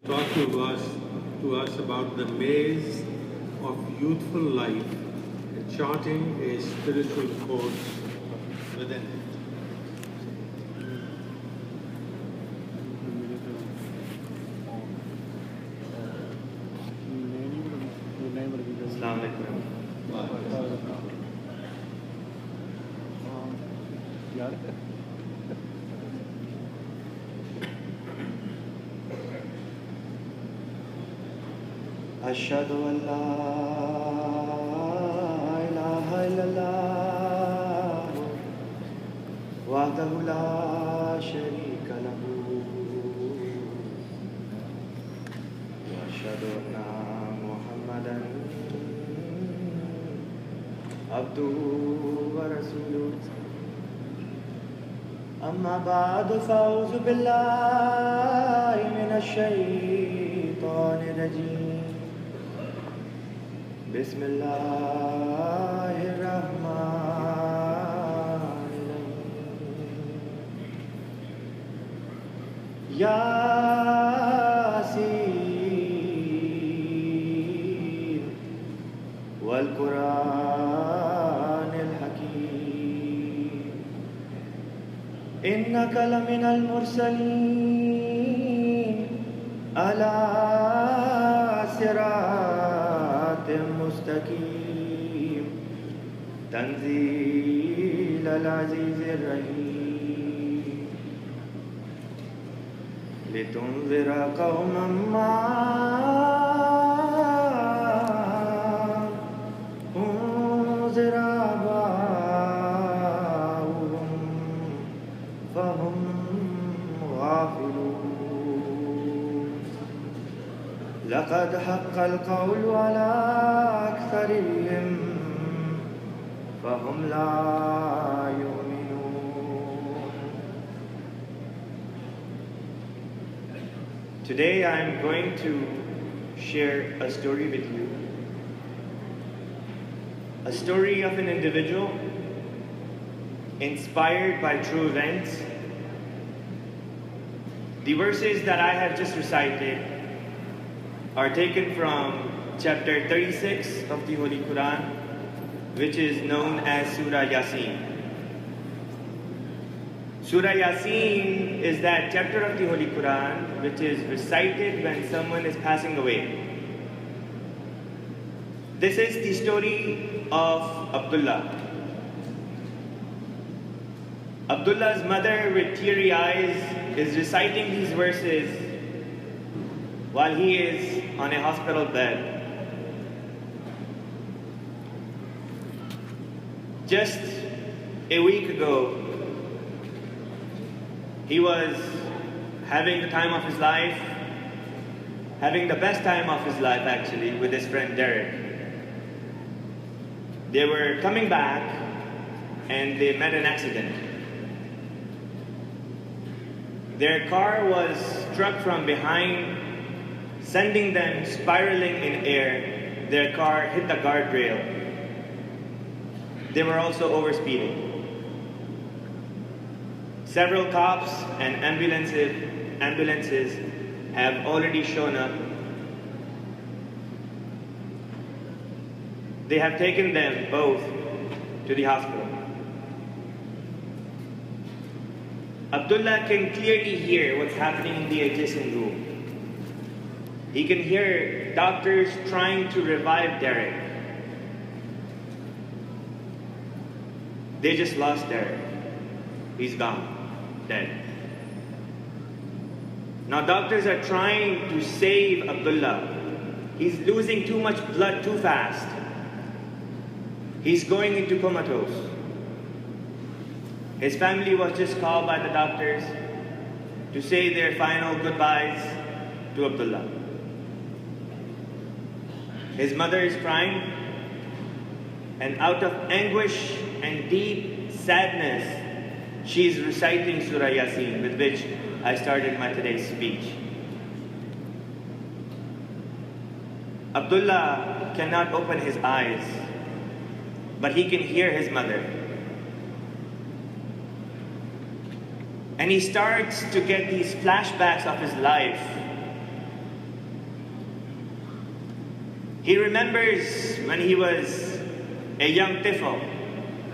Talk to us about the maze of youthful life, charting a spiritual course within it. Assalamu alaikum. أشهد أن لا إله إلا الله وحده لا شريك له وأشهد أن محمدا عبده ورسوله أما بعد فأعوذ بالله من الشيطان الرجيم بسم الله الرحمن الرحيم ياسين والقرآن الحكيم إنك لمن المرسلين على صراط مستقيم تنزيل العزيز الرحيم لتنذر قوما ما أنذر آباؤهم فهم غافلون لقد حق القول على أكثرهم فهم لا يؤمنون. Today I am going to share a story with you. A story of an individual inspired by true events. The verses that I have just recited are taken from chapter 36 of the Holy Quran, which is known as Surah Yasin. Surah Yasin is that chapter of the Holy Quran which is recited when someone is passing away. This is the story of Abdullah. Abdullah's mother with teary eyes is reciting these verses while he is on a hospital bed. Just a week ago, he was having the time of his life, having the best time of his life actually, with his friend Derek. They were coming back and they met an accident. Their car was struck from behind, sending them spiraling in air. Their car hit the guardrail. They were also overspeeding. Several cops and ambulances have already shown up. They have taken them both to the hospital. Abdullah can clearly hear what's happening in the adjacent room. He can hear doctors trying to revive Derek. They just lost Derek. He's gone, dead. Now doctors are trying to save Abdullah. He's losing too much blood too fast. He's going into comatose. His family was just called by the doctors to say their final goodbyes to Abdullah. His mother is crying, and out of anguish and deep sadness, she is reciting Surah Yasin, with which I started my today's speech. Abdullah cannot open his eyes, but he can hear his mother. And he starts to get these flashbacks of his life He remembers when he was a young tifl,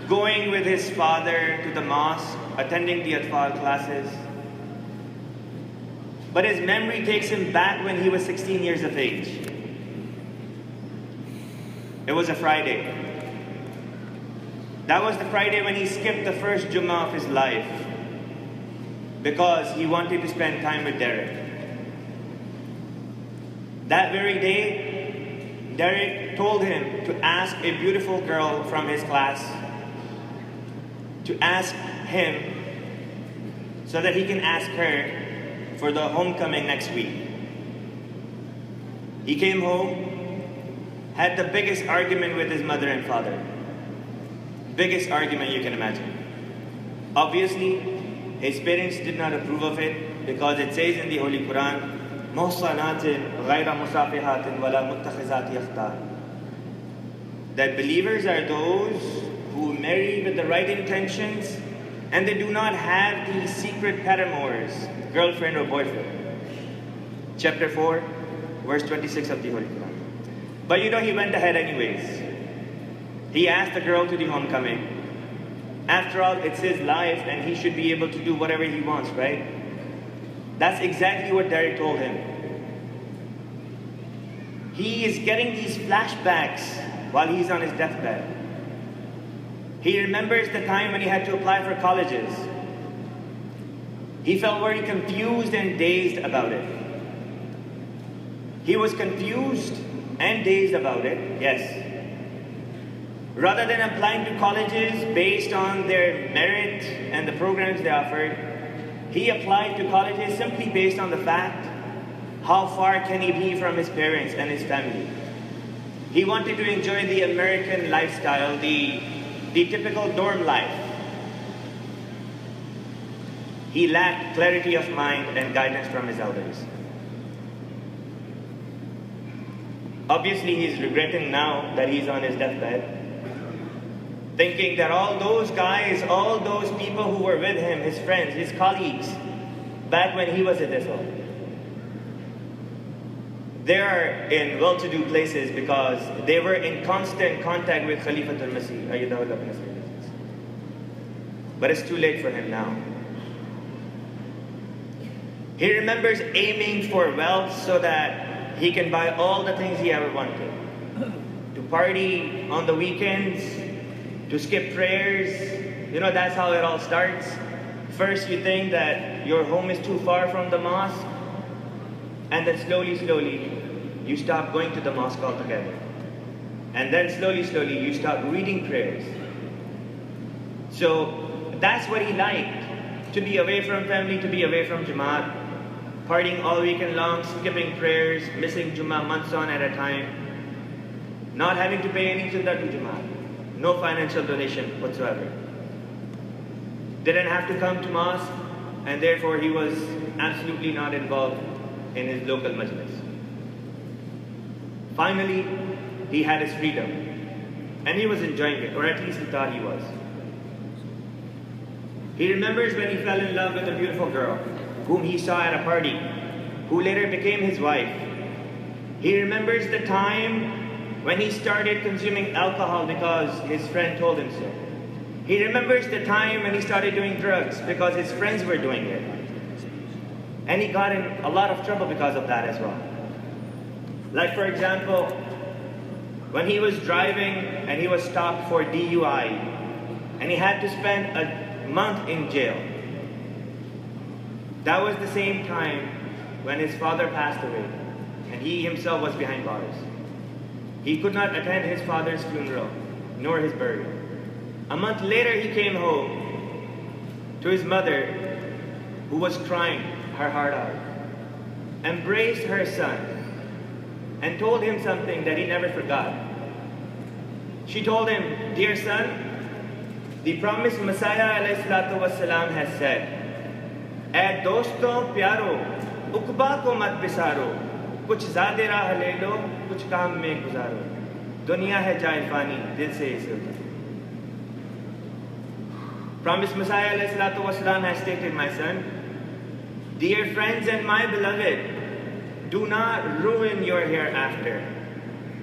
going with his father to the mosque, attending the Atfal classes. But his memory takes him back when he was 16 years of age. It was a Friday. That was the Friday when he skipped the first Jummah of his life because he wanted to spend time with Derek. That very day, Derek told him to ask a beautiful girl from his class to ask him so that he can ask her for the homecoming next week. He came home, had the biggest argument with his mother and father. Biggest argument you can imagine. Obviously, his parents did not approve of it because it says in the Holy Quran, مُحْصَنَاتٍ غَيْرَ مُصَافِحَاتٍ وَلَا مُتَّخِذَاتِ أَخْدَانٍ, that believers are those who marry with the right intentions and they do not have these secret paramours, girlfriend or boyfriend. Chapter 4, verse 26 of the Holy Quran. But he went ahead anyways. He asked the girl to the homecoming. After all, it's his life and he should be able to do whatever he wants, right? That's exactly what Derek told him. He is getting these flashbacks while he's on his deathbed. He remembers the time when he had to apply for colleges. He felt very confused and dazed about it. He was confused and dazed about it, yes. Rather than applying to colleges based on their merit and the programs they offered, he applied to colleges simply based on the fact, how far can he be from his parents and his family? He wanted to enjoy the American lifestyle, the typical dorm life. He lacked clarity of mind and guidance from his elders. Obviously, he's regretting now that he's on his deathbed, thinking that all those guys, all those people who were with him, his friends, his colleagues, back when he was a tifl, they are in well-to-do places because they were in constant contact with Khalifatul Masih. But it's too late for him now. He remembers aiming for wealth so that he can buy all the things he ever wanted. To party on the weekends, to skip prayers. That's how it all starts. First, you think that your home is too far from the mosque, and then slowly, you stop going to the mosque altogether. And then slowly, you start reading prayers. So that's what he liked, to be away from family, to be away from Jamaat, partying all weekend long, skipping prayers, missing Jummah months on at a time, not having to pay any chanda to Jamaat. No financial donation whatsoever. Didn't have to come to mosque, and therefore he was absolutely not involved in his local majlis. Finally, he had his freedom, and he was enjoying it, or at least he thought he was. He remembers when he fell in love with a beautiful girl, whom he saw at a party, who later became his wife. He remembers the time when he started consuming alcohol because his friend told him so. He remembers the time when he started doing drugs because his friends were doing it. And he got in a lot of trouble because of that as well. Like, for example, when he was driving and he was stopped for DUI, and he had to spend a month in jail. That was the same time when his father passed away, and he himself was behind bars. He could not attend his father's funeral, nor his burial. A month later, he came home to his mother, who was crying her heart out, embraced her son, and told him something that he never forgot. She told him, "Dear son, the promised Messiah ﷺ has said, 'Ay doston pyaro, ukba ko mat bisaro, kuch ज़ादे राह ले लो, कुछ काम में गुजारो. दुनिया है जाए फानी, दिल से इसे उतारो.'" Promised Messiah ﷺ has stated, "My son, dear friends and my beloved, do not ruin your hereafter.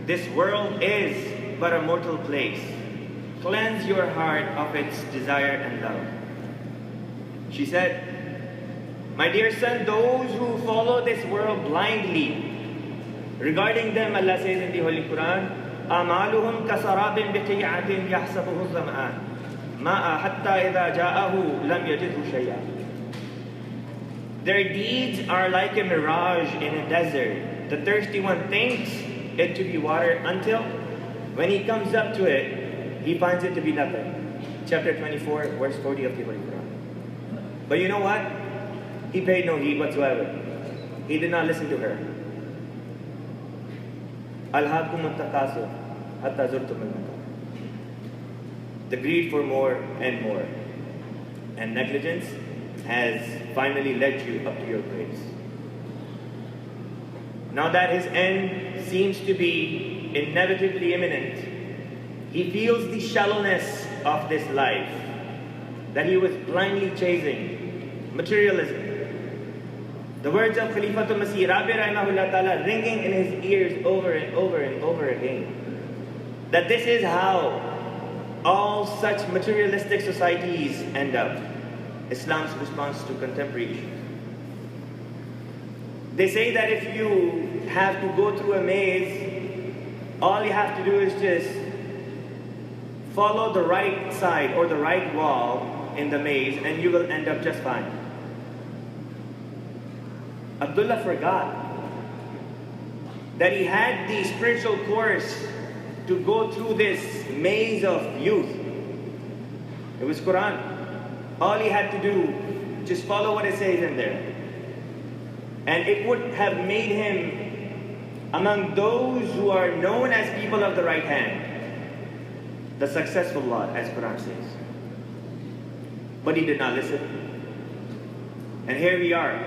This world is but a mortal place. Cleanse your heart of its desire and love. She said, my dear son, those who follow this world blindly, regarding them, Allah says in the Holy Quran, أَعْمَالُهُمْ كَسَرَابٍ بِقِيعَةٍ يَحْسَبُهُ الظَّمْآنُ مَاءً حَتَّى إِذَا جَاءَهُ لَمْ يَجِدْهُ شَيْئًا. Their deeds are like a mirage in a desert. The thirsty one thinks it to be water until when he comes up to it, he finds it to be nothing. Chapter 24, verse 40 of the Holy Quran. But you know what? He paid no heed whatsoever. He did not listen to her. The greed for more and more, and negligence has finally led you up to your graves. Now that his end seems to be inevitably imminent, he feels the shallowness of this life that he was blindly chasing, materialism. The words of Khalifatul Masih Rabi Rahimahullah Ta'ala ringing in his ears over and over and over again. That this is how all such materialistic societies end up. Islam's response to contemporary issues. They say that if you have to go through a maze, all you have to do is just follow the right side or the right wall in the maze and you will end up just fine. Abdullah forgot that he had the spiritual course to go through this maze of youth. It was Quran. All he had to do, just follow what it says in there. And it would have made him among those who are known as people of the right hand, the successful lot, as Quran says. But he did not listen. And here we are,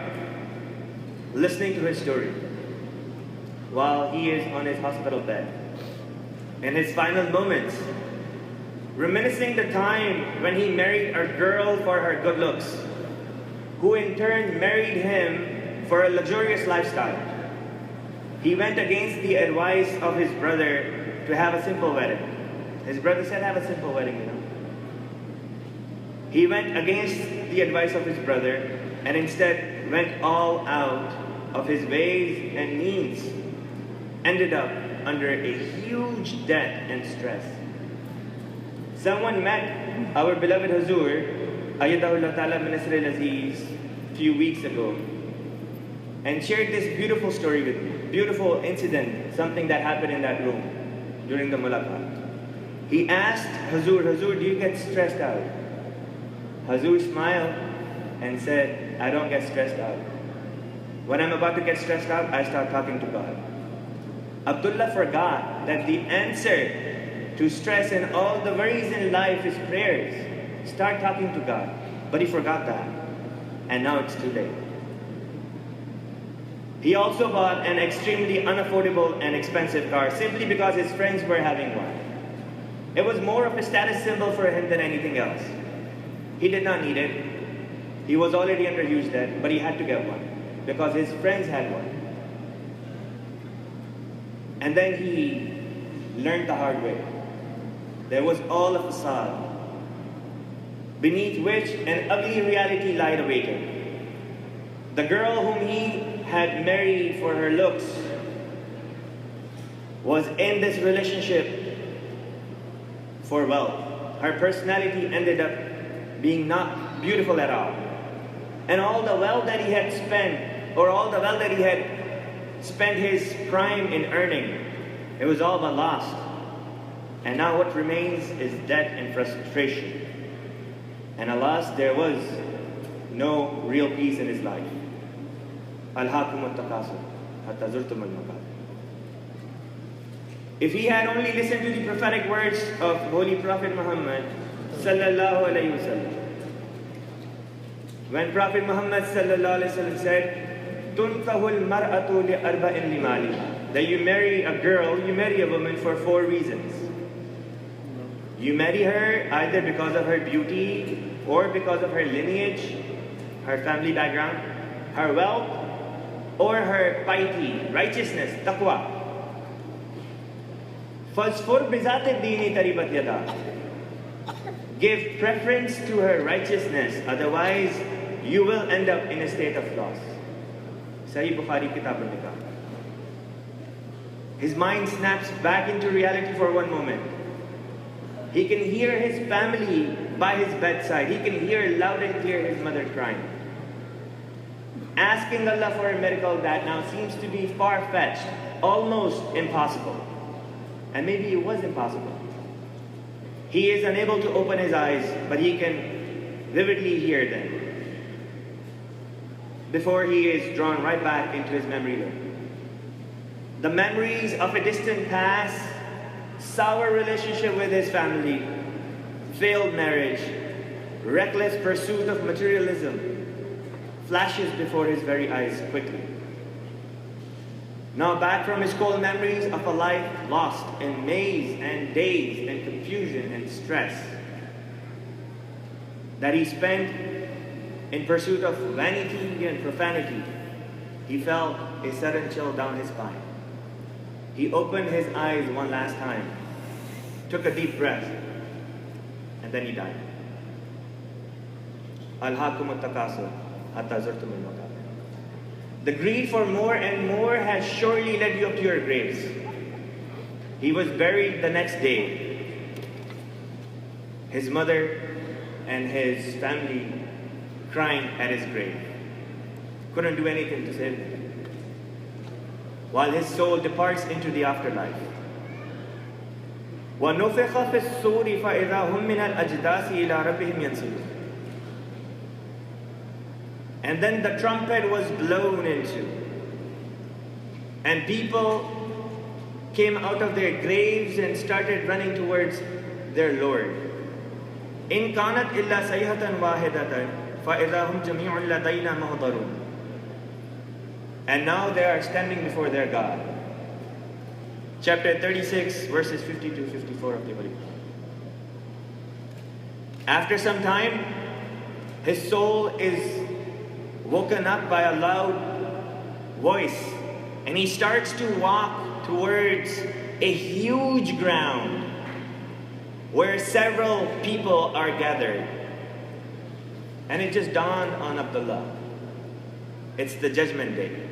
listening to his story while he is on his hospital bed. In his final moments, reminiscing the time when he married a girl for her good looks, who in turn married him for a luxurious lifestyle. He went against the advice of his brother to have a simple wedding. His brother said, have a simple wedding, you know. He went against the advice of his brother and instead went all out of his ways and means, ended up under a huge debt and stress. Someone met our beloved Hazur, Ayyadahullah Ta'ala bin Nasr al-Aziz, a few weeks ago, and shared this beautiful story with me, beautiful incident, something that happened in that room during the mulaqat. He asked Hazur, do you get stressed out? Hazur smiled and said, I don't get stressed out. When I'm about to get stressed out, I start talking to God. Abdullah forgot that the answer to stress and all the worries in life is prayers. Start talking to God. But he forgot that. And now it's too late. He also bought an extremely unaffordable and expensive car simply because his friends were having one. It was more of a status symbol for him than anything else. He did not need it. He was already under huge debt, but he had to get one because his friends had one. And then he learned the hard way. There was all a facade, beneath which an ugly reality lied awaiting. The girl whom he had married for her looks was in this relationship for wealth. Her personality ended up being not beautiful at all. And all the wealth that he had spent, or all the wealth that he had spent his prime in earning, it was all but lost. And now what remains is debt and frustration. And alas, there was no real peace in his life. Alhaakum at-takasur, hatta zurtum al-maqabir. If he had only listened to the prophetic words of Holy Prophet Muhammad sallallahu alayhi wasallam, when Prophet Muhammad sallallahu alayhi wasallam said, "Tunkahu al-mar'atu li arba'in limaliha," that you marry a girl, you marry a woman for 4 reasons. You marry her either because of her beauty or because of her lineage, her family background, her wealth, or her piety, righteousness, taqwa. فَاصْفُرْ بِذَاتِ الدِّينِ تَرِبَتْ يَدَاكَ. Give preference to her righteousness, otherwise you will end up in a state of loss. Sahih Bukhari Kitab al-Nikah. His mind snaps back into reality for one moment. He can hear his family by his bedside. He can hear loud and clear his mother crying. Asking Allah for a miracle that now seems to be far-fetched, almost impossible. And maybe it was impossible. He is unable to open his eyes, but he can vividly hear them before he is drawn right back into his memory lane. The memories of a distant past, sour relationship with his family, failed marriage, reckless pursuit of materialism, flashes before his very eyes quickly. Now back from his cold memories of a life lost in maze and daze and confusion and stress that he spent in pursuit of vanity and profanity, he felt a sudden chill down his spine. He opened his eyes one last time, took a deep breath, and then he died. Alhaakum at-takasur hatta zurtum al-maqabir. The greed for more and more has surely led you up to your graves. He was buried the next day. His mother and his family crying at his grave. Couldn't do anything to save him. While his soul departs into the afterlife. وَنُفِخَ فِي الصُّورِ فَإِذَا هُمْ مِنَ الْأَجْدَاثِ إِلَىٰ رَبِّهِمْ يَنْسِلُونَ. And then the trumpet was blown into. And people came out of their graves and started running towards their Lord. إِن كَانَتْ إِلَّا سَيْحَةً وَاحِدَةً فَإِذَا هُمْ جَمِيعٌ لَدَيْنَا مُحْضَرُونَ. And now they are standing before their God. Chapter 36, verses 50-54 of the Holy Quran. After some time, his soul is woken up by a loud voice, and he starts to walk towards a huge ground where several people are gathered. And it just dawned on Abdullah. It's the judgment day.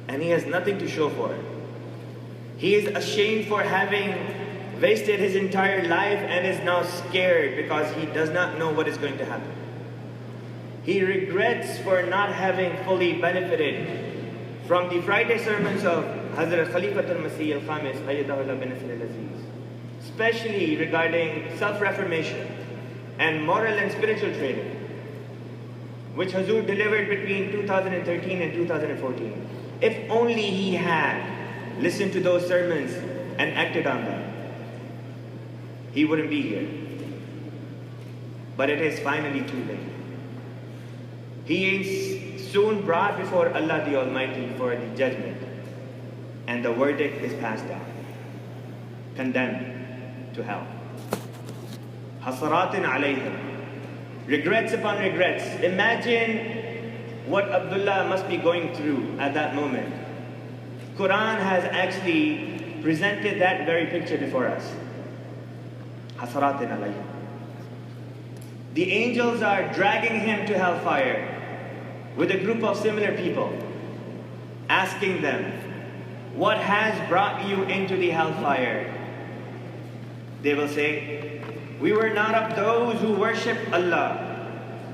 And he has nothing to show for it. He is ashamed for having wasted his entire life and is now scared because he does not know what is going to happen. He regrets for not having fully benefited from the Friday sermons of Hazrat Khalifa al-Masih al-Khamis, Ayyadahullah bin Nasir al-Aziz, especially regarding self-reformation and moral and spiritual training, which Hazur delivered between 2013 and 2014. If only he had listened to those sermons and acted on them, he wouldn't be here. But it is finally too late. He is soon brought before Allah the Almighty for the judgment, and the verdict is passed down. Condemned to hell. Hasaratin alayhim. Regrets upon regrets. Imagine what Abdullah must be going through at that moment. Quran has actually presented that very picture before us. Hasaratin alayhim. The angels are dragging him to hellfire with a group of similar people, asking them, what has brought you into the hellfire? They will say, we were not of those who worship Allah,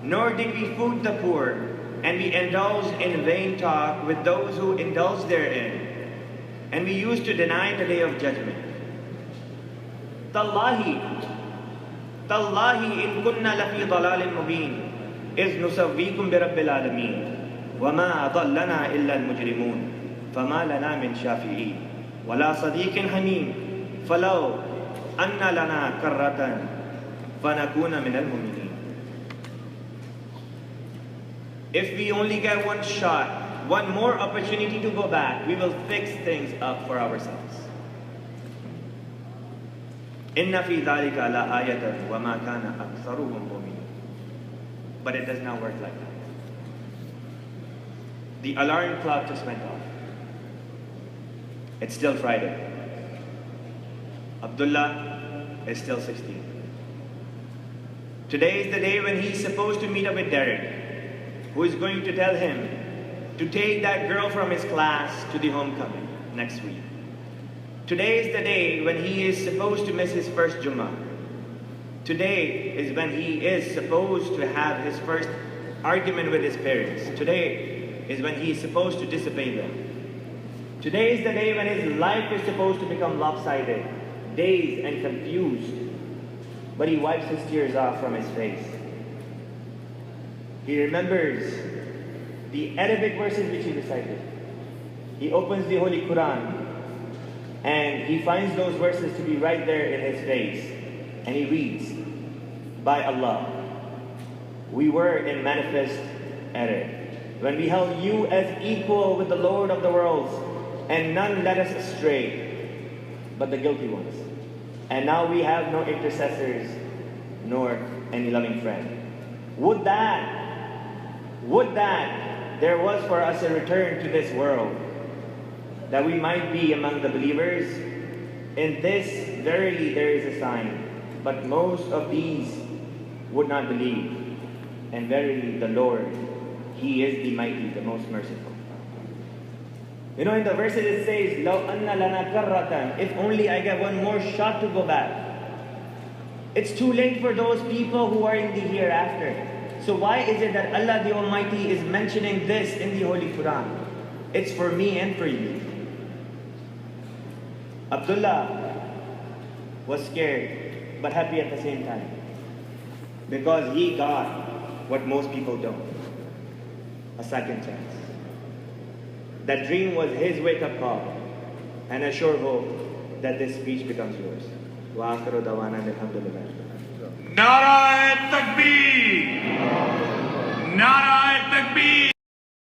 nor did we food the poor, and we indulged in vain talk with those who indulge therein, and we used to deny the day of judgment. Tallahi in kunna lafi dalalin mubin, iz nusawwikum bi rabbil alameen, wa ma adallana illa al-mujrimun, fama lana min shafi'in, wa la sadiqin hamim, falaw anna lana karratan, fanakuna min al-mu'minin. If we only get one shot, one more opportunity to go back, we will fix things up for ourselves. Inna fi dhalika la ayatan wa ma kana aktharuhum mu'minin. But it does not work like that. The alarm clock just went off. It's still Friday. Abdullah is still 16. Today is the day when he's supposed to meet up with Derek, who is going to tell him to take that girl from his class to the homecoming next week. Today is the day when he is supposed to miss his first Jummah. Today is when he is supposed to have his first argument with his parents. Today is when he is supposed to disobey them. Today is the day when his life is supposed to become lopsided, dazed and confused. But he wipes his tears off from his face. He remembers the Arabic verses which he recited. He opens the Holy Quran and he finds those verses to be right there in his face. And he reads, "By Allah, we were in manifest error when we held you as equal with the Lord of the worlds, and none led us astray but the guilty ones. And now we have no intercessors nor any loving friend. Would that there was for us a return to this world, that we might be among the believers. In this verily there is a sign, but most of these would not believe. And verily the Lord, He is the mighty, the most merciful." You know, in the verses it says, "Law anna lana karratan," if only I get one more shot to go back. It's too late for those people who are in the hereafter. So why is it that Allah the Almighty is mentioning this in the Holy Quran? It's for me and for you. Abdullah was scared, but happy at the same time, because he got what most people don't: a second chance. That dream was his wake-up call, and I sure hope that this speech becomes yours. Wa akhiru dawana alhamdulillah. Nara Takbir!